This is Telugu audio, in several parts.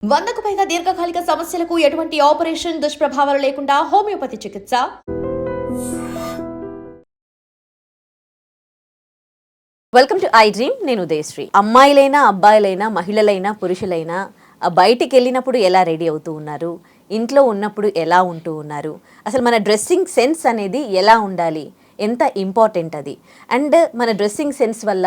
100కు పైగా దీర్ఘకాలిక సమస్యలకు ఎటువంటి ఆపరేషన్ దుష్ప్రభావాలు లేకుండా హోమియోపతి చికిత్స. Welcome to I dream. నేను ఉదయశ్రీ. అమ్మాయిలైనా అబ్బాయిలైనా మహిళలైనా పురుషులైనా బయటికి వెళ్ళినప్పుడు ఎలా రెడీ అవుతూ ఉన్నారు, ఇంట్లో ఉన్నప్పుడు ఎలా ఉంటూ ఉన్నారు, అసలు మన డ్రెస్సింగ్ సెన్స్ అనేది ఎలా ఉండాలి, ఎంత ఇంపార్టెంట్ అది, అండ్ మన డ్రెస్సింగ్ సెన్స్ వల్ల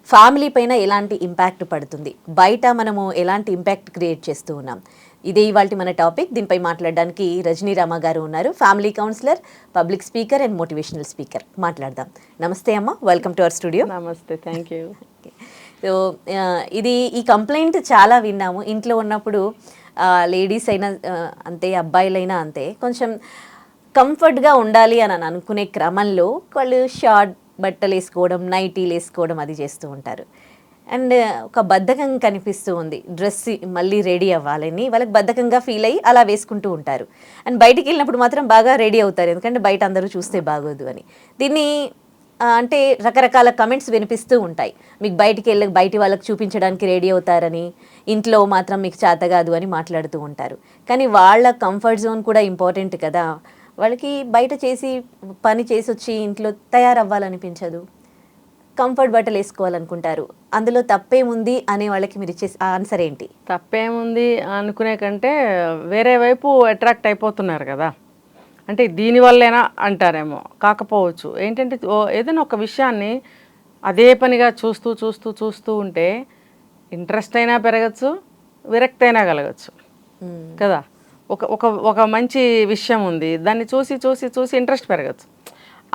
ఫ్యామిలీ పైన ఎలాంటి ఇంపాక్ట్ పడుతుంది, బయట మనము ఎలాంటి ఇంపాక్ట్ క్రియేట్ చేస్తూ ఉన్నాం, ఇదే ఇవాళ మన టాపిక్. దీనిపై మాట్లాడడానికి రజనీ రామ గారు ఉన్నారు, family counsellor, public speaker and motivational speaker. మాట్లాడదాం. నమస్తే అమ్మ, వెల్కమ్ టు అవర్ స్టూడియో. నమస్తే, థ్యాంక్ యూ. సో ఈ కంప్లైంట్ చాలా విన్నాము. ఇంట్లో ఉన్నప్పుడు లేడీస్ అయినా అంతే, అబ్బాయిలైనా అంతే, కొంచెం కంఫర్ట్గా ఉండాలి అని అనుకునే క్రమంలో వాళ్ళు షార్ట్ బట్టలు వేసుకోవడం, నైటీలు వేసుకోవడం అది చేస్తూ ఉంటారు. అండ్ ఒక బద్ధకం కనిపిస్తూ ఉంది, డ్రెస్ మళ్ళీ రెడీ అవ్వాలని వాళ్ళకి బద్ధకంగా ఫీల్ అయ్యి అలా వేసుకుంటూ ఉంటారు. అండ్ బయటికి వెళ్ళినప్పుడు మాత్రం బాగా రెడీ అవుతారు, ఎందుకంటే బయట అందరూ చూస్తే బాగోదు అని. దీన్ని అంటే రకరకాల కమెంట్స్ వినిపిస్తూ ఉంటాయి. మీకు బయటికి వెళ్ళి బయటి వాళ్ళకి చూపించడానికి రెడీ అవుతారని, ఇంట్లో మాత్రం మీకు చేత కాదు అని మాట్లాడుతూ ఉంటారు. కానీ వాళ్ళ కంఫర్ట్ జోన్ కూడా ఇంపార్టెంట్ కదా. వాళ్ళకి బయట చేసి పని చేసి వచ్చి ఇంట్లో తయారవ్వాలనిపించదు, కంఫర్ట్ బట్టలు వేసుకోవాలనుకుంటారు. అందులో తప్పేముంది అనే వాళ్ళకి మీరు ఇచ్చే ఆన్సర్ ఏంటి? తప్పేముంది అనుకునే కంటే వేరే వైపు అట్రాక్ట్ అయిపోతున్నారు కదా, అంటే దీనివల్లేనా అంటారేమో, కాకపోవచ్చు. ఏంటంటే ఏదైనా ఒక విషయాన్ని అదే పనిగా చూస్తూ చూస్తూ చూస్తూ ఉంటే ఇంట్రెస్ట్ అయినా పెరగచ్చు, విరక్తి అయినా కలగచ్చు కదా. ఒక ఒక ఒక మంచి విషయం ఉంది, దాన్ని చూసి చూసి చూసి ఇంట్రెస్ట్ పెరగచ్చు.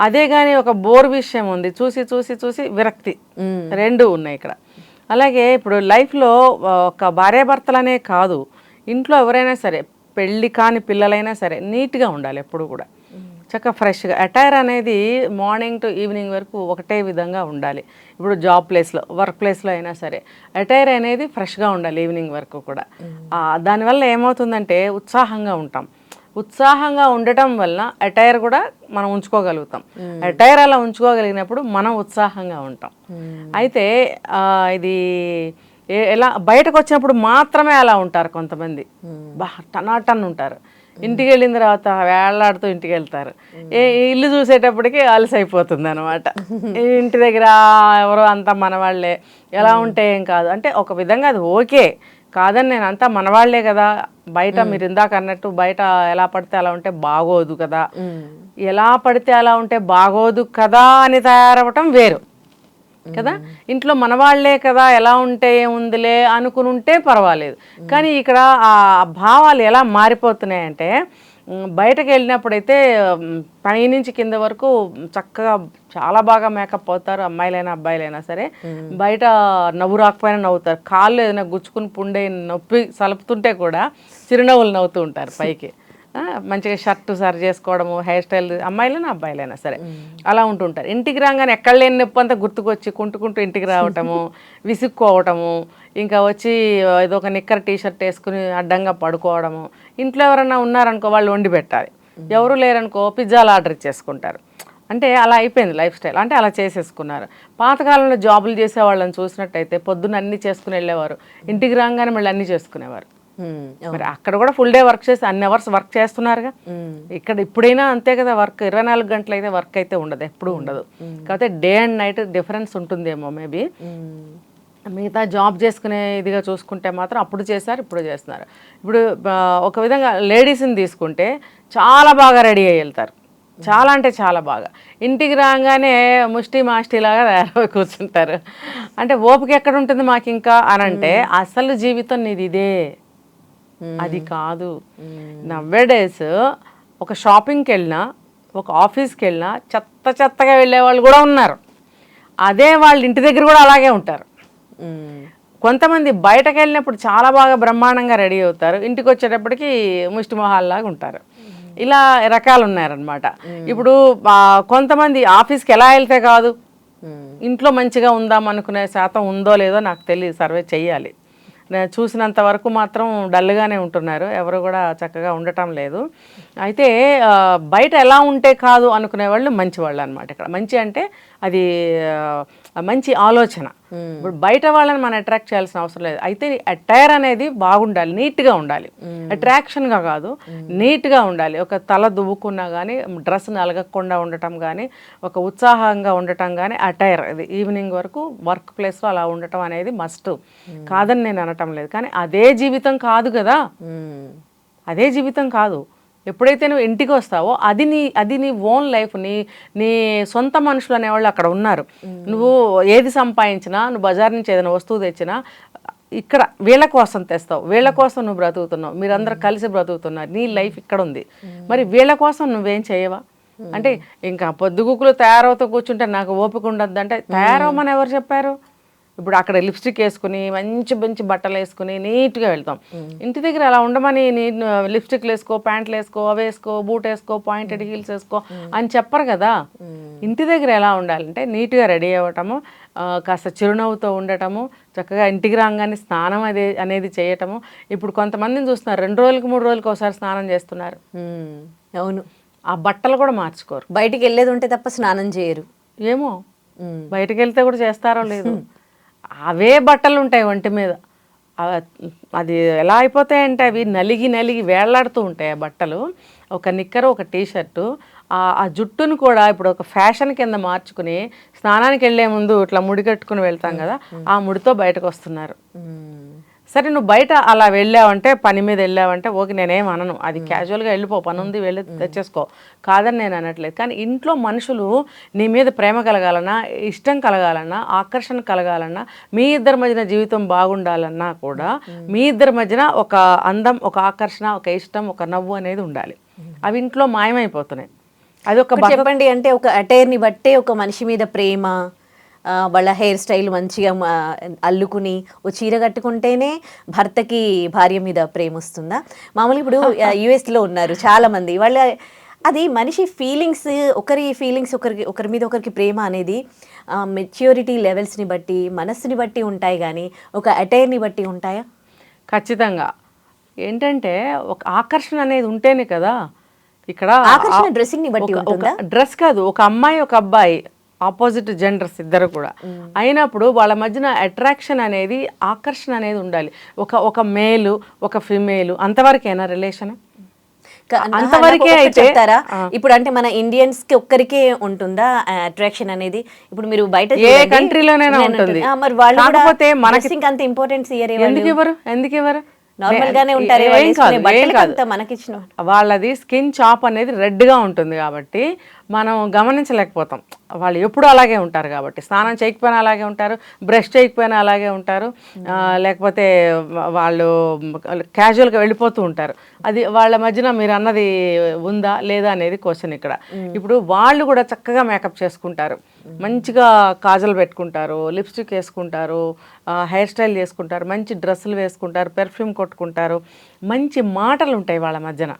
అదే కానీ ఒక బోర్ విషయం ఉంది, చూసి చూసి చూసి విరక్తి, రెండు ఉన్నాయి ఇక్కడ. అలాగే ఇప్పుడు లైఫ్లో ఒక భార్యాభర్తలనే కాదు, ఇంట్లో ఎవరైనా సరే, పెళ్ళి కాని పిల్లలైనా సరే నీట్గా ఉండాలి ఎప్పుడు కూడా, చక్కగా ఫ్రెష్గా. అటైర్ అనేది మార్నింగ్ టు ఈవినింగ్ వరకు ఒకటే విధంగా ఉండాలి. ఇప్పుడు జాబ్ ప్లేస్లో, వర్క్ ప్లేస్లో అయినా సరే అటైర్ అనేది ఫ్రెష్గా ఉండాలి ఈవినింగ్ వరకు కూడా. దానివల్ల ఏమవుతుందంటే ఉత్సాహంగా ఉంటాం. ఉత్సాహంగా ఉండటం వల్ల అటైర్ కూడా మనం ఉంచుకోగలుగుతాం. అటైర్ అలా ఉంచుకోగలిగినప్పుడు మనం ఉత్సాహంగా ఉంటాం. అయితే ఇది ఎలా బయటకు వచ్చినప్పుడు మాత్రమే అలా ఉంటారు కొంతమంది, టనాటన్ ఉంటారు. ఇంటికి వెళ్ళిన తర్వాత వేళ్లాడుతూ ఇంటికి వెళ్తారు. ఇల్లు చూసేటప్పటికి అలసైపోతుంది అనమాట. ఇంటి దగ్గర ఎవరో అంతా మనవాళ్లే, ఎలా ఉంటే ఏం కాదు అంటే ఒక విధంగా అది ఓకే కాదని నేను, అంతా మనవాళ్లే కదా. బయట మీరు ఇందాక అన్నట్టు బయట ఎలా పడితే అలా ఉంటే బాగోదు కదా, ఎలా పడితే అలా ఉంటే బాగోదు కదా అని తయారవటం వేరు కదా. ఇంట్లో మనవాళ్లే కదా, ఎలా ఉంటే ఏముందిలే అనుకుని ఉంటే పర్వాలేదు. కానీ ఇక్కడ ఆ భావాలు ఎలా మారిపోతున్నాయంటే, బయటకు వెళ్ళినప్పుడైతే పైనుంచి కింద వరకు చక్కగా చాలా బాగా మేకప్ అవుతారు, అమ్మాయిలైనా అబ్బాయిలైనా సరే. బయట నవ్వు రాకపోయినా నవ్వుతారు, కాళ్ళు ఏదైనా గుచ్చుకుని పుండే నొప్పి సలుపుతుంటే కూడా చిరునవ్వులు నవ్వుతూ ఉంటారు పైకి. మంచిగా షర్టు సరి చేసుకోవడము, హెయిర్ స్టైల్, అమ్మాయిలైనా అబ్బాయిలైనా సరే అలా ఉంటుంటారు. ఇంటికి రాగానే ఎక్కడ లేని నొప్పి అంతా గుర్తుకొచ్చి కుంటుకుంటూ ఇంటికి రావటము, విసుక్కోవటము, ఇంకా వచ్చి ఏదో ఒక నిక్కర్ టీషర్ట్ వేసుకుని అడ్డంగా పడుకోవడము. ఇంట్లో ఎవరైనా ఉన్నారనుకో వాళ్ళు వండి పెట్టాలి, ఎవరు లేరనుకో పిజ్జాలు ఆర్డర్ ఇచ్చేసుకుంటారు. అంటే అలా అయిపోయింది లైఫ్ స్టైల్, అంటే అలా చేసేసుకున్నారు. పాతకాలంలో జాబులు చేసే వాళ్ళని చూసినట్టయితే పొద్దున్న అన్నీ చేసుకుని వెళ్ళేవారు, ఇంటికి రాగానే మళ్ళీ అన్నీ చేసుకునేవారు. మరి అక్కడ కూడా ఫుల్ డే వర్క్ చేసి అన్ని అవర్స్ వర్క్ చేస్తున్నారుగా. ఇక్కడ ఇప్పుడైనా అంతే కదా, వర్క్ 24 గంటలు అయితే వర్క్ అయితే ఉండదు, ఎప్పుడు ఉండదు. కాకపోతే డే అండ్ నైట్ డిఫరెన్స్ ఉంటుందేమో మేబీ. మిగతా జాబ్ చేసుకునే ఇదిగా చూసుకుంటే మాత్రం అప్పుడు చేశారు, ఇప్పుడు చేస్తున్నారు. ఇప్పుడు ఒక విధంగా లేడీస్ని తీసుకుంటే చాలా బాగా రెడీ అయ్యి వెళ్తారు, చాలా అంటే చాలా బాగా. ఇంటికి రాగానే ముష్టి మాష్టిలాగా తయారై కూర్చుంటారు. అంటే ఓపిక ఎక్కడ ఉంటుంది మాకు ఇంకా అని అంటే, అసలు జీవితం నీది ఇదే, అది కాదు. నవ్వేడేస్ ఒక షాపింగ్కి వెళ్ళినా, ఒక ఆఫీస్కి వెళ్ళినా చెత్తగా వెళ్ళే వాళ్ళు కూడా ఉన్నారు. అదే వాళ్ళు ఇంటి దగ్గర కూడా అలాగే ఉంటారు. కొంతమంది బయటకు వెళ్ళినప్పుడు చాలా బాగా బ్రహ్మాండంగా రెడీ అవుతారు, ఇంటికి వచ్చేటప్పటికి ముష్టి మొహాల్లాగా ఉంటారు. ఇలా రకాలు ఉన్నారనమాట. ఇప్పుడు కొంతమంది ఆఫీస్కి ఎలా వెళ్తే కాదు, ఇంట్లో మంచిగా ఉందాం అనుకునే శాతం ఉందో లేదో నాకు తెలియదు, సర్వే చెయ్యాలి. నేను చూసినంత వరకు మాత్రం డల్గానే ఉంటున్నారు, ఎవరు కూడా చక్కగా ఉండటం లేదు. అయితే బయట ఎలా ఉంటే కాదు అనుకునే వాళ్ళు మంచివాళ్ళు అనమాట. ఇక్కడ మంచి అంటే అది మంచి ఆలోచన. ఇప్పుడు బయట వాళ్ళని మనం అట్రాక్ట్ చేయాల్సిన అవసరం లేదు. అయితే అటైర్ అనేది బాగుండాలి, నీట్గా ఉండాలి, అట్రాక్షన్గా కాదు, నీట్గా ఉండాలి. ఒక తల దువ్వుకున్నా కానీ, డ్రెస్ నలగకుండా ఉండటం కానీ, ఒక ఉత్సాహంగా ఉండటం కానీ అటైర్. ఇది ఈవినింగ్ వరకు వర్క్ ప్లేస్లో అలా ఉండటం అనేది మస్ట్, కాదని నేను అనటం లేదు. కానీ అదే జీవితం కాదు కదా, అదే జీవితం కాదు. ఎప్పుడైతే నువ్వు ఇంటికి వస్తావో అది నీ ఓన్ లైఫ్, నీ సొంత మనుషులు అనేవాళ్ళు అక్కడ ఉన్నారు. నువ్వు ఏది సంపాదించినా, నువ్వు బజార్ నుంచి ఏదైనా వస్తువు తెచ్చినా ఇక్కడ వీళ్ళ కోసం తెస్తావు, వీళ్ళ కోసం నువ్వు బ్రతుకుతున్నావు, మీరందరూ కలిసి బ్రతుకుతున్నారు, నీ లైఫ్ ఇక్కడ ఉంది. మరి వీళ్ళ కోసం నువ్వేం చేయవా? అంటే ఇంకా పొద్దుగుకులు తయారవుతూ కూర్చుంటే నాకు ఓపిక ఉండద్దు అంటే, తయారవమని ఎవరు చెప్పారు? ఇప్పుడు అక్కడ లిప్స్టిక్ వేసుకుని మంచి మంచి బట్టలు వేసుకుని నీట్గా వెళ్తాం. ఇంటి దగ్గర అలా ఉండమని లిప్స్టిక్లు వేసుకో, ప్యాంట్లు వేసుకో, అవి వేసుకో, బూట్ వేసుకో, పాయింటెడ్ హీల్స్ వేసుకో అని చెప్పరు కదా. ఇంటి దగ్గర ఎలా ఉండాలంటే నీట్గా రెడీ అవ్వటము, కాస్త చిరునవ్వుతో ఉండటము, చక్కగా ఇంటికి రాగానే స్నానం అనేది చేయటము. ఇప్పుడు కొంతమందిని చూస్తున్నారు 2 రోజులకు 3 రోజులకు ఒకసారి స్నానం చేస్తున్నారు. అవును, ఆ బట్టలు కూడా మార్చుకోరు. బయటికి వెళ్ళేది ఉంటే తప్ప స్నానం చేయరు. ఏమో బయటకు వెళ్తే కూడా చేస్తారో లేదు, అవే బట్టలు ఉంటాయి ఒంటి మీద. అది ఎలా అయిపోతాయంటే అవి నలిగి వేళ్లాడుతూ ఉంటాయి ఆ బట్టలు. ఒక నిక్కరు, ఒక టీషర్టు, ఆ జుట్టును కూడా ఇప్పుడు ఒక ఫ్యాషన్ కింద మార్చుకుని స్నానానికి వెళ్ళే ముందు ఇట్లా ముడి కట్టుకుని వెళ్తాం కదా, ఆ ముడితో బయటకు వస్తున్నారు. సరే నువ్వు బయట అలా వెళ్ళావంటే, పని మీద వెళ్ళావంటే ఓకే, నేనేం అనను, అది క్యాజువల్గా వెళ్ళిపో, పని ఉంది వెళ్ళి తెచ్చేసుకో, కాదని నేను అనట్లేదు. కానీ ఇంట్లో మనుషులు నీ మీద ప్రేమ కలగాలన్నా, ఇష్టం కలగాలన్నా, ఆకర్షణ కలగాలన్నా, మీ ఇద్దరి మధ్యన జీవితం బాగుండాలన్నా కూడా మీ ఇద్దరి మధ్యన ఒక అందం, ఒక ఆకర్షణ, ఒక ఇష్టం, ఒక నవ్వు అనేది ఉండాలి. అవి ఇంట్లో మాయమైపోతున్నాయి. అది ఒక చెప్పండి, అంటే ఒక అటైర్ని బట్టే ఒక మనిషి మీద ప్రేమ, వాళ్ళ హెయిర్ స్టైల్ మంచిగా అల్లుకుని ఓ చీర కట్టుకుంటేనే భర్తకి భార్య మీద ప్రేమ వస్తుందా? మామూలుగా ఇప్పుడు యుఎస్లో ఉన్నారు చాలామంది, వాళ్ళ అది మనిషి ఫీలింగ్స్, ఒకరి మీద ఒకరికి ప్రేమ అనేది మెచ్యూరిటీ లెవెల్స్ని బట్టి, మనస్సుని బట్టి ఉంటాయి కానీ ఒక అటైర్ని బట్టి ఉంటాయా? ఖచ్చితంగా. ఏంటంటే ఒక ఆకర్షణ అనేది ఉంటేనే కదా. ఇక్కడ ఆకర్షణ డ్రెస్సింగ్ని బట్టి ఉంటుందా? డ్రెస్ కాదు, ఒక అమ్మాయి ఒక అబ్బాయి ఆపోజిట్ జెండర్స్ ఇద్దరు కూడా అయినప్పుడు వాళ్ళ మధ్యన అట్రాక్షన్ అనేది, ఆకర్షణ అనేది ఉండాలి. ఒక మేలు, ఒక ఫిమేలు, అంతవరకేనా రిలేషన్? అంతవరకే అయితే ఇప్పుడు అంటే మన ఇండియన్స్ కి ఒక్కరికే ఉంటుందా అట్రాక్షన్ అనేది? ఇప్పుడు మీరు బయట ఏ కంట్రీలోనైనా ఉంటుంది. మరి వాళ్ళు కాకపోతే మనకి అంత ఇంపార్టెన్స్ ఎందుకు ఇవ్వరు? నార్మల్ గానే ఉంటారు. మనకిచ్చిన వాళ్ళది స్కిన్ చాప్ అనేది రెడ్ గా ఉంటుంది కాబట్టి మనం గమనించలేకపోతాం. వాళ్ళు ఎప్పుడు అలాగే ఉంటారు కాబట్టి, స్నానం చేయకపోయినా అలాగే ఉంటారు, బ్రష్ చేయకపోయినా అలాగే ఉంటారు, లేకపోతే వాళ్ళు క్యాజువల్గా వెళ్ళిపోతూ ఉంటారు. అది వాళ్ళ మధ్యన మీరు అన్నది ఉందా లేదా అనేది క్వశ్చన్ ఇక్కడ. ఇప్పుడు వాళ్ళు కూడా చక్కగా మేకప్ చేసుకుంటారు, మంచిగా కాజల్ పెట్టుకుంటారు, లిప్స్టిక్ వేసుకుంటారు, హెయిర్ స్టైల్ చేసుకుంటారు, మంచి డ్రెస్సులు వేసుకుంటారు, పెర్ఫ్యూమ్ కొట్టుకుంటారు, మంచి మాటలు ఉంటాయి వాళ్ళ మధ్యన.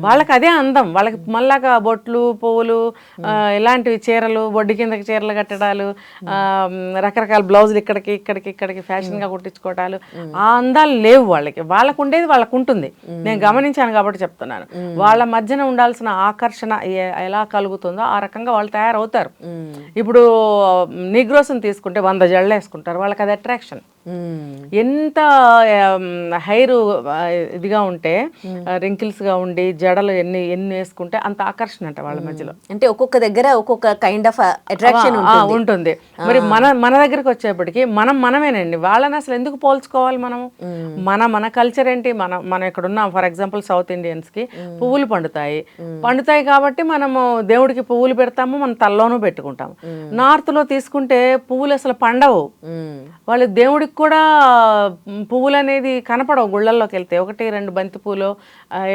వాళ్ళకి అదే అందం. వాళ్ళకి మళ్ళాగా బొట్లు, పువ్వులు, ఇలాంటివి చీరలు, బొడ్డు కిందకి చీరలు కట్టడాలు, రకరకాల బ్లౌజులు ఇక్కడికి ఫ్యాషన్గా కుట్టించుకోవటాలు, ఆ అందాలు లేవు వాళ్ళకి. వాళ్ళకు ఉండేది వాళ్ళకు ఉంటుంది. నేను గమనించాను కాబట్టి చెప్తున్నాను. వాళ్ళ మధ్యన ఉండాల్సిన ఆకర్షణ ఎలా కలుగుతుందో ఆ రకంగా వాళ్ళు తయారవుతారు. ఇప్పుడు నిగ్రోస్ని తీసుకుంటే 100 జళ్ళు వేసుకుంటారు, వాళ్ళకి అది అట్రాక్షన్. ఎంత హెయిర్ ఇదిగా ఉంటే, రింకిల్స్గా ఉండి జడలు ఎన్ని వేసుకుంటే అంత ఆకర్షణ అంట వాళ్ళ మధ్యలో. అంటే ఒక్కొక్క దగ్గర ఒక్కొక్క కైండ్ ఆఫ్ అట్రాక్షన్ ఉంటుంది. మరి మన దగ్గరకు వచ్చేప్పటికి మనమేనండి. వాళ్ళని అసలు ఎందుకు పోల్చుకోవాలి? మనము మన కల్చర్ ఏంటి? మనం ఇక్కడ ఉన్నాం. ఫర్ ఎగ్జాంపుల్ సౌత్ ఇండియన్స్ కి పువ్వులు పండుతాయి కాబట్టి మనము దేవుడికి పువ్వులు పెడతాము, మన తల్లోనూ పెట్టుకుంటాము. నార్త్ లో తీసుకుంటే పువ్వులు అసలు పండవు. వాళ్ళు దేవుడికి కూడా పువ్వులు అనేది కనపడవు. గుళ్ళల్లోకి వెళ్తే 1-2 బంతి పూలు,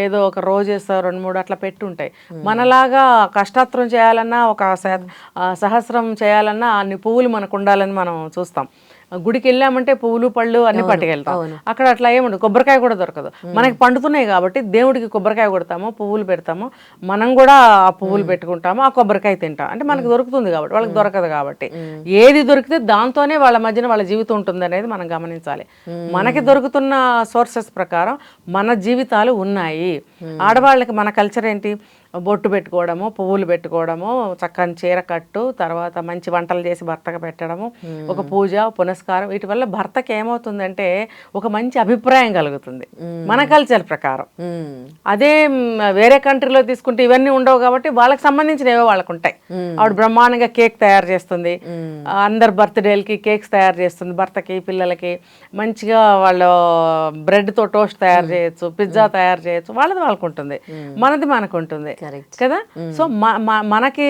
ఏదో ఒక రోజెస్ 2-3 అట్లా పెట్టుంటాయి. మనలాగా కష్టాత్రం చేయాలన్నా, ఒక సహస్రం చేయాలన్నా అన్ని పువ్వులు మనకు ఉండాలని మనం చూస్తాం. గుడికి వెళ్ళామంటే పువ్వులు పళ్ళు అన్ని పట్టుకెళ్తాం. అక్కడ అట్లా ఏముండదు. కొబ్బరికాయ కూడా దొరకదు. మనకి పండుతున్నాయి కాబట్టి దేవుడికి కొబ్బరికాయ కొడతాము, పువ్వులు పెడతాము, మనం కూడా ఆ పువ్వులు పెట్టుకుంటాము, ఆ కొబ్బరికాయ తింటాం. అంటే మనకి దొరుకుతుంది కాబట్టి, వాళ్ళకి దొరకదు కాబట్టి. ఏది దొరికితే దాంతోనే వాళ్ళ మధ్యన వాళ్ళ జీవితం ఉంటుంది అనేది మనం గమనించాలి. మనకి దొరుకుతున్న సోర్సెస్ ప్రకారం మన జీవితాలు ఉన్నాయి. ఆడవాళ్ళకి మన కల్చర్ ఏంటి? బొట్టు పెట్టుకోవడము, పువ్వులు పెట్టుకోవడము, చక్కని చీర కట్టు, తర్వాత మంచి వంటలు చేసి భర్తకు పెట్టడము, ఒక పూజ పునస్కారం, వీటి వల్ల భర్తకి ఏమవుతుందంటే ఒక మంచి అభిప్రాయం కలుగుతుంది మన కల్చర్ ప్రకారం. అదే వేరే కంట్రీలో తీసుకుంటే ఇవన్నీ ఉండవు కాబట్టి వాళ్ళకి సంబంధించిన ఏవో వాళ్ళకు ఉంటాయి. ఆవిడ బ్రహ్మాండంగా కేక్ తయారు చేస్తుంది, అందరు బర్త్డేలకి కేక్స్ తయారు చేస్తుంది, భర్తకి పిల్లలకి మంచిగా వాళ్ళు బ్రెడ్తో టోస్ట్ తయారు చేయొచ్చు, పిజ్జా తయారు చేయొచ్చు, వాళ్ళది వాళ్ళకు ఉంటుంది, మనది మనకు ఉంటుంది కదా. సో మనకి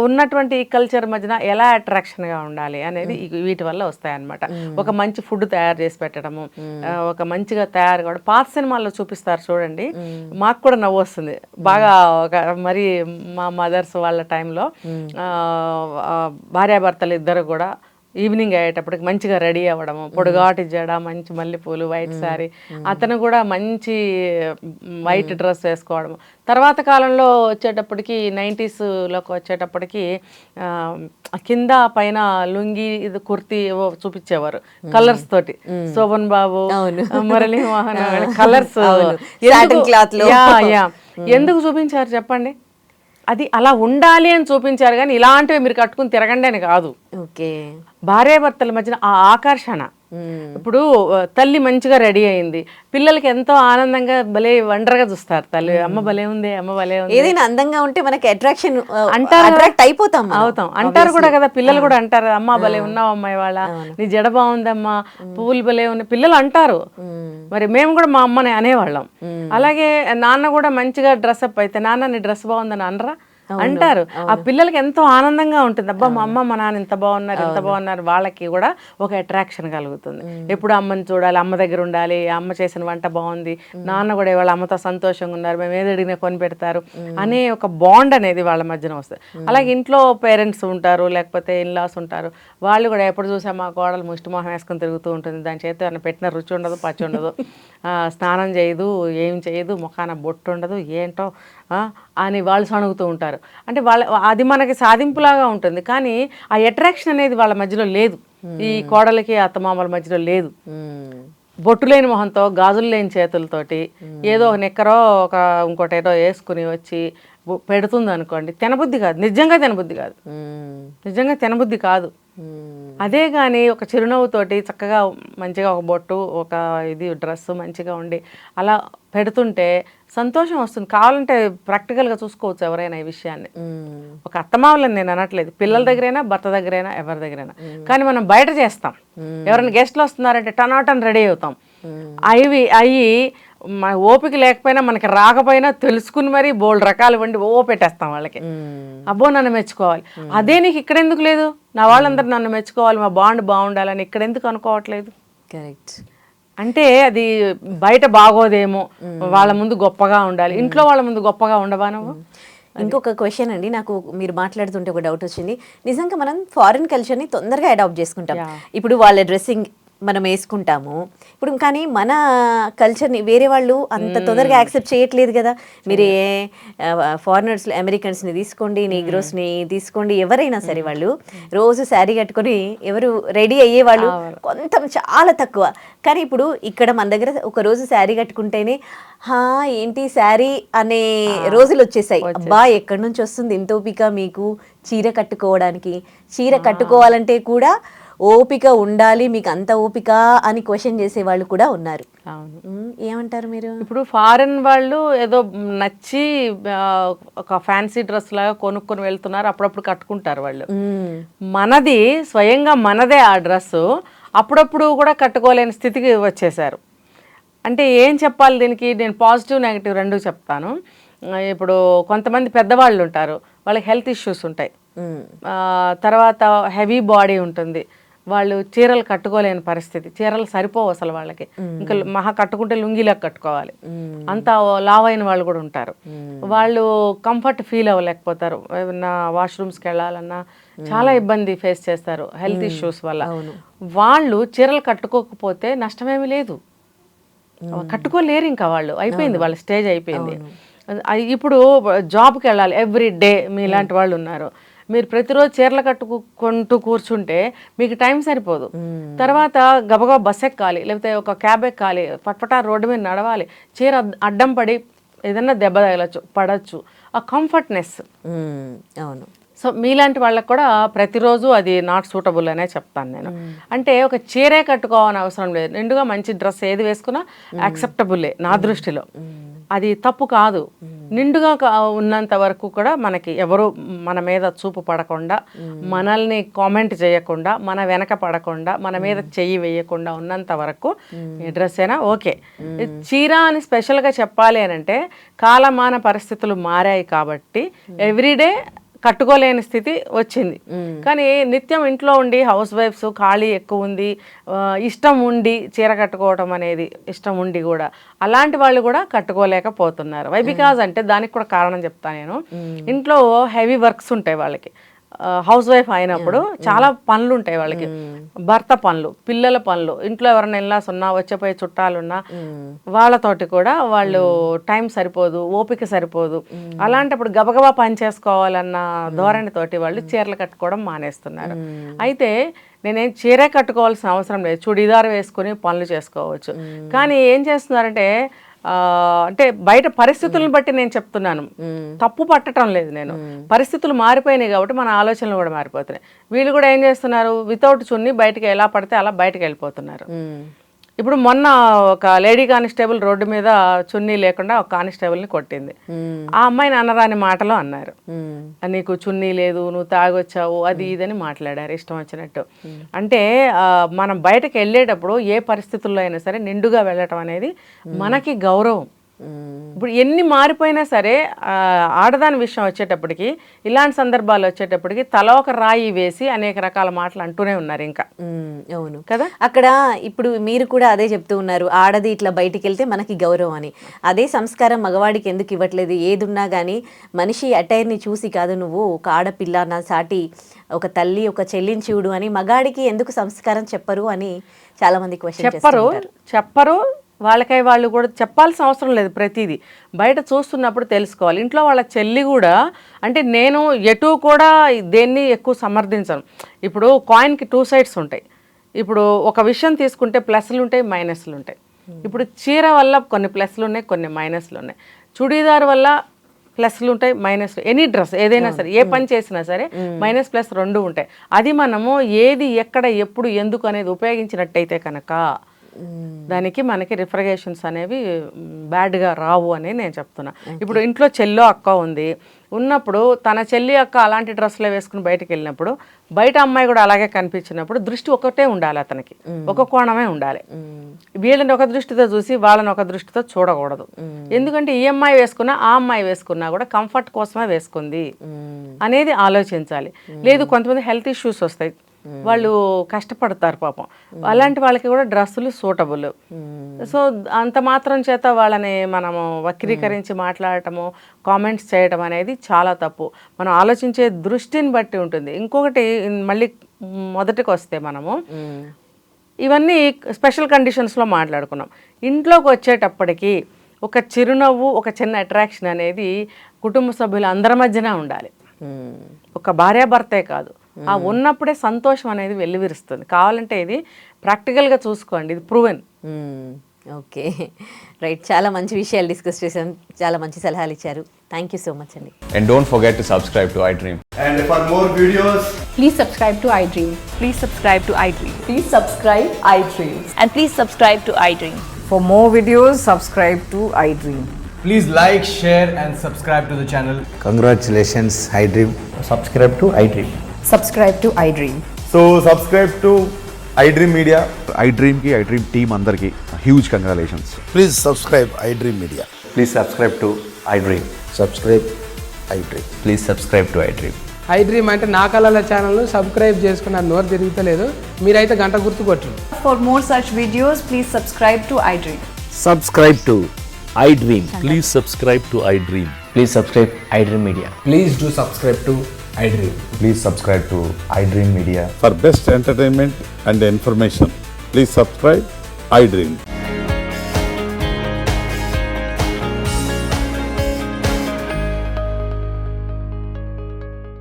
ఉన్నటువంటి ఈ కల్చర్ మధ్యన ఎలా అట్రాక్షన్గా ఉండాలి అనేది వీటి వల్ల వస్తాయన్నమాట. ఒక మంచి ఫుడ్ తయారు చేసి పెట్టడము, ఒక మంచిగా తయారు కావడం. పాత సినిమాల్లో చూపిస్తారు చూడండి, మాకు కూడా నవ్వు వస్తుంది బాగా. ఒక మరి మా మదర్స్ వాళ్ళ టైంలో భార్యాభర్తలు ఇద్దరు కూడా ఈవినింగ్ అయ్యేటప్పటికి మంచిగా రెడీ అవ్వడము, పొడుగాటి జడ, మంచి మల్లెపూలు, వైట్ శారీ, అతను కూడా మంచి వైట్ డ్రెస్ వేసుకోవడము. తర్వాత కాలంలో వచ్చేటప్పటికి 90sలోకి వచ్చేటప్పటికి కింద పైన లుంగి ఇది కుర్తీ చూపించేవారు కలర్స్ తోటి. శోభన్ బాబు, మురళీ మోహన్ కలర్స్ ఎందుకు చూపించారు చెప్పండి? అది అలా ఉండాలి అని చూపించారు, కానీ ఇలాంటివి మీరు కట్టుకుని తిరగండి అని కాదు. ఓకే, భార్యాభర్తల మధ్యన ఆ ఆకర్షణ. ఇప్పుడు తల్లి మంచిగా రెడీ అయింది, పిల్లలకి ఎంతో ఆనందంగా భలే వండర్గా చూస్తారు. తల్లి అమ్మ భలే ఉంది, అమ్మ భలే ఉంది. ఏదైనా అందంగా ఉంటే మనకి అట్రాక్షన్ అంటారు, అవుతాం అంటారు కూడా కదా. పిల్లలు కూడా అంటారు, అమ్మ భలే ఉన్నావు అమ్మాయి వాళ్ళ, నీ జడ బాగుందమ్మా, పువ్వులు భలే ఉన్నాయి, పిల్లలు అంటారు. మరి మేము కూడా మా అమ్మని అనేవాళ్ళం. అలాగే నాన్న కూడా మంచిగా డ్రెస్అప్ అయితే, నాన్న నీ డ్రెస్ బాగుందని అనరా అంటారు. ఆ పిల్లలకి ఎంతో ఆనందంగా ఉంటుంది, అబ్బా మా అమ్మ మా నాన్న ఇంత బాగున్నారు, ఇంత బాగున్నారు. వాళ్ళకి కూడా ఒక అట్రాక్షన్ కలుగుతుంది. ఎప్పుడు అమ్మని చూడాలి, అమ్మ దగ్గర ఉండాలి, అమ్మ చేసిన వంట బాగుంది, నాన్న కూడా వాళ్ళ అమ్మతో సంతోషంగా ఉన్నారు, మేము ఏది అడిగినా కొని పెడతారు అనే ఒక బాండ్ అనేది వాళ్ళ మధ్యన వస్తుంది. అలాగే ఇంట్లో పేరెంట్స్ ఉంటారు, లేకపోతే ఇన్లాస్ ఉంటారు, వాళ్ళు కూడా ఎప్పుడు చూసా మా కోడలు ముష్టిమోహం వేసుకొని తిరుగుతూ ఉంటుంది, దాని చేతి ఏమైనా పెట్టిన రుచి ఉండదు, పచ్చి ఉండదు, స్నానం చేయదు, ఏం చేయదు, ముఖాన బొట్టు ఉండదు, ఏంటో అని వాళ్ళు సణుగుతూ ఉంటారు. అంటే అది మనకి సాధింపులాగా ఉంటుంది, కానీ ఆ అట్రాక్షన్ అనేది వాళ్ళ మధ్యలో లేదు. ఈ కోడలకి అత్తమామల మధ్యలో లేదు. బొట్టు లేని మొహంతో, గాజులు లేని చేతులతోటి ఏదో ఒక నిక్కరో ఒక ఇంకోటి ఏదో వేసుకుని వచ్చి పెడుతుంది అనుకోండి, తినబుద్ధి కాదు, నిజంగా తినబుద్ధి కాదు. అదే కానీ ఒక చిరునవ్వుతోటి చక్కగా మంచిగా ఒక బొట్టు, ఒక ఇది డ్రెస్ మంచిగా ఉండి అలా పెడుతుంటే సంతోషం వస్తుంది. కావాలంటే ప్రాక్టికల్గా చూసుకోవచ్చు ఎవరైనా ఈ విషయాన్ని. ఒక అత్తమామలని నేను అనట్లేదు, పిల్లల దగ్గరైనా, భర్త దగ్గరైనా, ఎవరి దగ్గరైనా. కానీ మనం బయట చేస్తాం, ఎవరైనా గెస్ట్లు వస్తున్నారంటే టనాటన్ రెడీ అవుతాం. అవి ఓపిక లేకపోయినా, మనకి రాకపోయినా తెలుసుకుని మరీ బోల్డ్ రకాలు వండి పెట్టేస్తాం వాళ్ళకి. అబ్బో నన్ను మెచ్చుకోవాలి, అదే నీకు ఇక్కడ ఎందుకు లేదు? నా వాళ్ళందరూ నన్ను మెచ్చుకోవాలి, మా బాండ్ బాగుండాలని ఇక్కడ ఎందుకు అనుకోవట్లేదు? కరెక్ట్. అంటే అది బయట బాగోదేమో, వాళ్ళ ముందు గొప్పగా ఉండాలి, ఇంట్లో వాళ్ళ ముందు గొప్పగా ఉండవా నువ్వు? ఇంకొక క్వశ్చన్ అండి, నాకు మీరు మాట్లాడుతుంటే ఒక డౌట్ వచ్చింది. నిజంగా మనం ఫారిన్ కల్చర్ని తొందరగా అడాప్ట్ చేసుకుంటాం. ఇప్పుడు వాళ్ళ డ్రెస్సింగ్ మనం వేసుకుంటాము ఇప్పుడు, కానీ మన కల్చర్ని వేరే వాళ్ళు అంత తొందరగా యాక్సెప్ట్ చేయట్లేదు కదా. మీరు ఫారినర్స్, అమెరికన్స్ని తీసుకోండి, నీగ్రోస్ని తీసుకోండి, ఎవరైనా సరే వాళ్ళు రోజు శారీ కట్టుకొని ఎవరు రెడీ అయ్యేవాళ్ళు కొంత చాలా తక్కువ. కానీ ఇప్పుడు ఇక్కడ మన దగ్గర ఒక రోజు శారీ కట్టుకుంటేనే ఏంటి శారీ అనే రోజులు వచ్చేసాయి. అబ్బా ఎక్కడి నుంచి వస్తుంది ఇంత ఓపిక మీకు చీర కట్టుకోవడానికి? చీర కట్టుకోవాలంటే కూడా ఓపిక ఉండాలి, మీకు అంత ఓపిక అని క్వశ్చన్ చేసే వాళ్ళు కూడా ఉన్నారు. ఏమంటారు మీరు? ఇప్పుడు ఫారెన్ వాళ్ళు ఏదో నచ్చి ఒక ఫ్యాన్సీ డ్రెస్ లాగా కొనుక్కొని వెళ్తున్నారు, అప్పుడప్పుడు కట్టుకుంటారు వాళ్ళు. మనది స్వయంగా మనదే ఆ డ్రెస్సు అప్పుడప్పుడు కూడా కట్టుకోలేని స్థితికి వచ్చేసారు. అంటే ఏం చెప్పాలి దీనికి? నేను పాజిటివ్ నెగిటివ్ రెండు చెప్తాను. ఇప్పుడు కొంతమంది పెద్దవాళ్ళు ఉంటారు, వాళ్ళకి హెల్త్ ఇష్యూస్ ఉంటాయి, తర్వాత హెవీ బాడీ ఉంటుంది, వాళ్ళు చీరలు కట్టుకోలేని పరిస్థితి, చీరలు సరిపోవు అసలు వాళ్ళకి, ఇంకా మహా కట్టుకుంటే లుంగిలకు కట్టుకోవాలి, అంత లావైన వాళ్ళు కూడా ఉంటారు. వాళ్ళు కంఫర్ట్ ఫీల్ అవ్వలేకపోతారు, ఏమన్నా వాష్రూమ్స్కి వెళ్ళాలన్నా చాలా ఇబ్బంది ఫేస్ చేస్తారు హెల్త్ ఇష్యూస్ వల్ల. వాళ్ళు చీరలు కట్టుకోకపోతే నష్టమేమీ లేదు, కట్టుకోలేరు, ఇంకా వాళ్ళు అయిపోయింది, వాళ్ళ స్టేజ్ అయిపోయింది. ఇప్పుడు జాబ్కి వెళ్ళాలి ఎవ్రీ డే, మీలాంటి వాళ్ళు ఉన్నారు, మీరు ప్రతిరోజు చీరలు కట్టుకుంటూ కూర్చుంటే మీకు టైం సరిపోదు. తర్వాత గబగబా బస్ ఎక్కాలి, లేకపోతే ఒక క్యాబ్ ఎక్కాలి, పట్పటా రోడ్డు మీద నడవాలి, చీర అడ్డం పడి ఏదన్నా దెబ్బ తగలచ్చు, పడచ్చు, ఆ కంఫర్ట్నెస్. అవును. సో మీలాంటి వాళ్ళకి కూడా ప్రతిరోజు అది నాట్ సూటబుల్ అనే చెప్తాను నేను. అంటే ఒక చీరే కట్టుకోవాలని అవసరం లేదు, నిండుగా మంచి డ్రెస్ ఏది వేసుకున్నా యాక్సెప్టబులే నా దృష్టిలో. అది తప్పు కాదు. నిండుగా ఉన్నంత వరకు కూడా మనకి ఎవరు మన మీద చూపు పడకుండా, మనల్ని కామెంట్ చేయకుండా, మన వెనక పడకుండా, మన మీద చెయ్యి వేయకుండా ఉన్నంత వరకు ఏ డ్రెస్ అయినా ఓకే. చీర అని స్పెషల్గా చెప్పాలి అని అంటే కాలమాన పరిస్థితులు మారాయి కాబట్టి ఎవ్రీడే కట్టుకోలేని స్థితి వచ్చింది. కానీ నిత్యం ఇంట్లో ఉండి హౌస్ వైఫ్స్ ఖాళీ ఎక్కువ ఉంది, ఇష్టం ఉండి చీర కట్టుకోవడం అనేది ఇష్టం ఉండి కూడా అలాంటి వాళ్ళు కూడా కట్టుకోలేకపోతున్నారు. వై బికాజ్ అంటే దానికి కూడా కారణం చెప్తాను నేను. ఇంట్లో హెవీ వర్క్స్ ఉంటాయి వాళ్ళకి, హౌస్ వైఫ్ అయినప్పుడు చాలా పనులు ఉంటాయి వాళ్ళకి, భర్త పనులు, పిల్లల పనులు, ఇంట్లో ఎవరైనా ఇల్లాస్ ఉన్నా, వచ్చేపోయే చుట్టాలున్నా వాళ్ళతోటి కూడా వాళ్ళు టైం సరిపోదు, ఓపిక సరిపోదు. అలాంటప్పుడు గబగబా పని చేసుకోవాలన్న ధోరణితోటి వాళ్ళు చీరలు కట్టుకోవడం మానేస్తున్నారు. అయితే నేనేం చీరే కట్టుకోవాల్సిన అవసరం లేదు, చుడీదార్ వేసుకుని పనులు చేసుకోవచ్చు. కానీ ఏం చేస్తున్నారంటే అంటే బయట పరిస్థితులను బట్టి నేను చెప్తున్నాను, తప్పు పట్టడం లేదు నేను. పరిస్థితులు మారిపోయినాయి కాబట్టి మన ఆలోచనలు కూడా మారిపోతున్నాయి. వీళ్ళు కూడా ఏం చేస్తున్నారు, వితౌట్ చున్ని బయటకి ఎలా పడితే అలా బయటకు వెళ్ళిపోతున్నారు. ఇప్పుడు మొన్న ఒక లేడీ కానిస్టేబుల్ రోడ్డు మీద చున్నీ లేకుండా ఒక కానిస్టేబుల్ని కొట్టింది. ఆ అమ్మాయిని అనరాని మాటలు అన్నారు, నీకు చున్నీ లేదు, నువ్వు తాగొచ్చావు, అది ఇదని మాట్లాడారు ఇష్టం వచ్చినట్టు. అంటే మనం బయటకు వెళ్ళేటప్పుడు ఏ పరిస్థితుల్లో అయినా సరే నిండుగా వెళ్ళటం అనేది మనకి గౌరవం. ఇప్పుడు ఎన్ని మారిపోయినా సరే ఆడదాని విషయం వచ్చేటప్పటికి, ఇలాంటి సందర్భాలు వచ్చేటప్పటికి తల ఒక రాయి వేసి అనేక రకాల మాటలు అంటూనే ఉన్నారు ఇంకా. అవును కదా. అక్కడ ఇప్పుడు మీరు కూడా అదే చెప్తూ ఉన్నారు, ఆడది ఇట్లా బయటికి వెళ్తే మనకి గౌరవం అని. అదే సంస్కారం మగవాడికి ఎందుకు ఇవ్వట్లేదు? ఏదున్నా కానీ మనిషి అటైర్ని చూసి కాదు, నువ్వు ఒక ఆడపిల్ల, నా సాటి ఒక తల్లి, ఒక చెల్లిని చూడు అని మగాడికి ఎందుకు సంస్కారం చెప్పరు అని చాలా మంది క్వశ్చన్ చెప్పరు. వాళ్ళకై వాళ్ళు కూడా చెప్పాల్సిన అవసరం లేదు. ప్రతిదీ బయట చూస్తున్నప్పుడు తెలుసుకోవాలి. ఇంట్లో వాళ్ళ చెల్లి కూడా, అంటే నేను ఎటు కూడా దేన్ని ఎక్కువ సమర్థించను. ఇప్పుడు కాయిన్కి 2 సైడ్స్ ఉంటాయి. ఇప్పుడు ఒక విషయం తీసుకుంటే ప్లస్లు ఉంటాయి, మైనస్లు ఉంటాయి. ఇప్పుడు చీర వల్ల కొన్ని ప్లస్లు ఉన్నాయి, కొన్ని మైనస్లు ఉన్నాయి. చుడీదార్ వల్ల ప్లస్లు ఉంటాయి, మైనస్లు. ఎనీ డ్రెస్ ఏదైనా సరే, ఏ పని చేసినా సరే మైనస్ ప్లస్ 2 ఉంటాయి. అది మనము ఏది ఎక్కడ ఎప్పుడు ఎందుకు అనేది ఉపయోగించినట్టయితే కనుక దానికి మనకి రిఫ్రిగరేషన్స్ అనేవి బ్యాడ్గా రావు అని నేను చెప్తున్నా. ఇప్పుడు ఇంట్లో చెల్లో అక్క ఉంది, ఉన్నప్పుడు తన చెల్లి అక్క అలాంటి డ్రెస్సులో వేసుకుని బయటకు వెళ్ళినప్పుడు బయట అమ్మాయి కూడా అలాగే కనిపించినప్పుడు దృష్టి ఒకటే ఉండాలి, అతనికి ఒక కోణమే ఉండాలి. వీళ్ళని ఒక దృష్టితో చూసి వాళ్ళని ఒక దృష్టితో చూడకూడదు. ఎందుకంటే ఈ అమ్మాయి వేసుకున్నా ఆ అమ్మాయి వేసుకున్నా కూడా కంఫర్ట్ కోసమే వేసుకుంది అనేది ఆలోచించాలి. లేదు, కొంతమంది హెల్త్ ఇష్యూస్ వస్తాయి, వాళ్ళు కష్టపడతారు పాపం, అలాంటి వాళ్ళకి కూడా డ్రెస్సులు సూటబుల్. సో అంత మాత్రం చేత వాళ్ళని మనము వక్రీకరించి మాట్లాడటము, కామెంట్స్ చేయటం అనేది చాలా తప్పు. మనం ఆలోచించే దృష్టిని బట్టి ఉంటుంది. ఇంకొకటి, మళ్ళీ మొదటికి వస్తే మనము ఇవన్నీ స్పెషల్ కండిషన్స్లో మాట్లాడుకున్నాం. ఇంట్లోకి వచ్చేటప్పటికి ఒక చిరునవ్వు, ఒక చిన్న అట్రాక్షన్ అనేది కుటుంబ సభ్యులు అందరి మధ్యన ఉండాలి. ఒక భార్యాభర్తే కాదు, ఆ ఉన్నప్పుడే సంతోషం అనేది వెల్లివిరుస్తుంది. కావాలంటే ఇది ప్రాక్టికల్గా చూసుకోండి, ఇది ప్రూవెన్. Okay, right. చాలా మంచి విషయాలు డిస్కస్ చేసాం, చాలా మంచి సలహాలు ఇచ్చారు. థ్యాంక్ యూ సో మచ్ అండి. And don't forget to subscribe to iDream. And for more videos, please subscribe to iDream. Please subscribe to iDream. Please subscribe iDream. And please subscribe to iDream. For more videos, subscribe to iDream. please like, share and subscribe to the channel. Congratulations, iDream. Subscribe to iDream. Subscribe to iDream. So subscribe to iDream Media. iDream ki iDream team andarki huge congratulations. Please subscribe iDream Media. Please subscribe to iDream. Subscribe iDream. Please subscribe to iDream. iDream అంటే నా కళల ఛానల్ను సబ్స్క్రైబ్ చేసుకున్న నోరు తిరుగుతలేదు, మీరైతే గంట గుర్తు కొట్టండి. For more such videos, please subscribe to iDream. Subscribe to iDream. Please subscribe to iDream. Please subscribe iDream Media. Please do subscribe to iDream. Please subscribe to iDream Media. For best entertainment and information, please subscribe iDream.